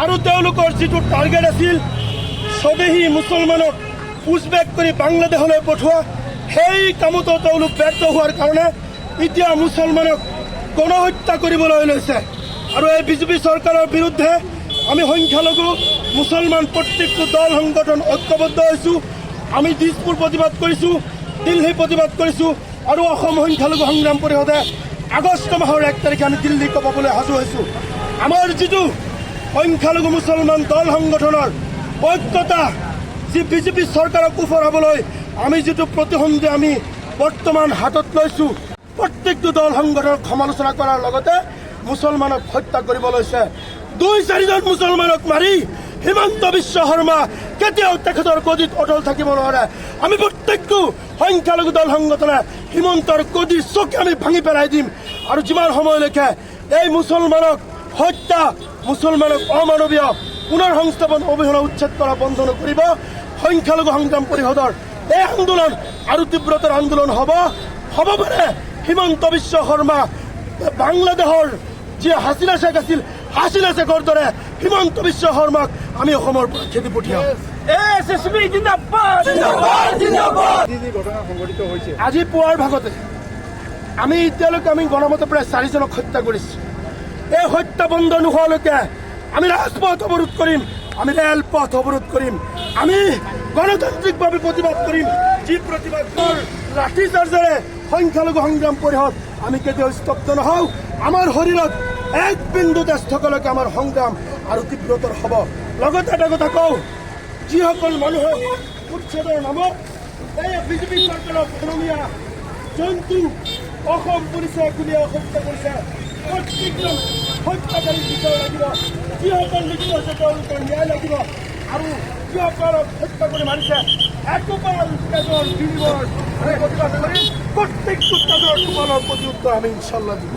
আৰু তেওঁলোকৰ যিটো টাৰ্গেট আছিল স্বদেশী মুছলমানক পুছবেক কৰি বাংলাদেশলৈ পঠোৱা, সেই কামতো তেওঁলোক ব্যৰ্থ হোৱাৰ কাৰণে এতিয়া মুছলমানক গণহত্যা কৰিবলৈ লৈছে। আৰু এই বিজেপি চৰকাৰৰ বিৰুদ্ধে আমি সংখ্যালঘু মুছলমান প্ৰত্যেকটো দল সংগঠন ঐক্যবদ্ধ হৈছোঁ। আমি দিছপুৰ প্ৰতিবাদ কৰিছোঁ, দিল্লী প্ৰতিবাদ কৰিছোঁ, আৰু অসম সংখ্যালঘু সংগ্ৰাম পৰিষদে আগষ্ট মাহৰ 1 তাৰিখে আমি দিল্লী কপাবলৈ সাজু হৈছোঁ। আমাৰ যিটো সংখ্যালঘু মুছলমান দল সংগঠনৰ ঐক্যতা, যি বিজেপি চৰকাৰক উফৰাবলৈ আমি যিটো প্ৰতিসন্ধি আমি বৰ্তমান হাতত লৈছোঁ, প্ৰত্যেকটো দল সংগঠনক সমালোচনা কৰাৰ লগতে মুছলমানক হত্যা কৰিব লৈছে। 2-4জন মুছলমানক মাৰি হিমন্ত বিশ্ব শৰ্মা কেতিয়াও তেখেতৰ গদিত অটল থাকিব নোৱাৰে। আমি প্ৰত্যেকটো সংখ্যালঘু দল সংগঠনে হিমন্তৰ গদিৰ চকী আমি ভাঙি পেলাই দিম। আৰু যিমান সময়লৈকে এই মুছলমানক হত্যা, মুছলমানক অমানৱীয় পুনৰ সংস্থাপন অবিহনে উচ্ছেদ কৰা বন্ধ নকৰিব, সংখ্যালঘু সংগ্ৰাম পৰিষদৰ এই আন্দোলন আৰু তীব্ৰতৰ আন্দোলন হ'ব পাৰে। হিমন্ত বিশ্ব শৰ্মা বাংলাদেশৰ যি হাছিনা শেখ আছিল, হাছিনা শেখৰ দৰে হিমন্ত বিশ্ব শৰ্মাক আমি অসমৰ পৰা খেদি পঠিয়াম। আজি পুৱাৰ ভাগতে আমি এতিয়ালৈকে গণমতে প্ৰায় 4জনক হত্যা কৰিছোঁ। এই হত্যা বন্ধ নোহোৱালৈকে আমি ৰাজপথ অৱৰোধ কৰিম, আমি ৰেলপথ অৱৰোধ কৰিম, আমি গণতান্ত্ৰিকভাৱে প্ৰতিবাদ কৰিম। যি প্ৰতিবাদৰ লাঠি চাৰ্জেৰে সংখ্যালঘু সংগ্ৰাম পৰিষদ আমি কেতিয়াও স্তব্ধ নহওঁ। আমাৰ শৰীৰত 1 বিন্দু তেজ থকালৈকে আমাৰ সংগ্ৰাম আৰু তীব্ৰতৰ হ'ব। লগতে এটা কথা কওঁ, যিসকল মানুহে উচ্ছেদৰ নামত এই বিজেপি চৰকাৰৰ খনমীয়া জন্তু অসম পুলিচে গুলীয়াই হত্যা কৰিছে, প্ৰত্যেকজন হত্যাকাৰী বিচাৰ লাগিব। যিসকল লিপ্ত হৈছে তেওঁলোকৰ ন্যায় লাগিব। আৰু যিসকলক হত্যা কৰি মাৰিছে একোপাল তেজৰ বিনিময়ৰ আমি প্ৰতিবাদ কৰি প্ৰত্যেকটো তেজৰ টোপালৰ প্ৰতি উত্তৰ আমি ইনশাল্লাহ দিম।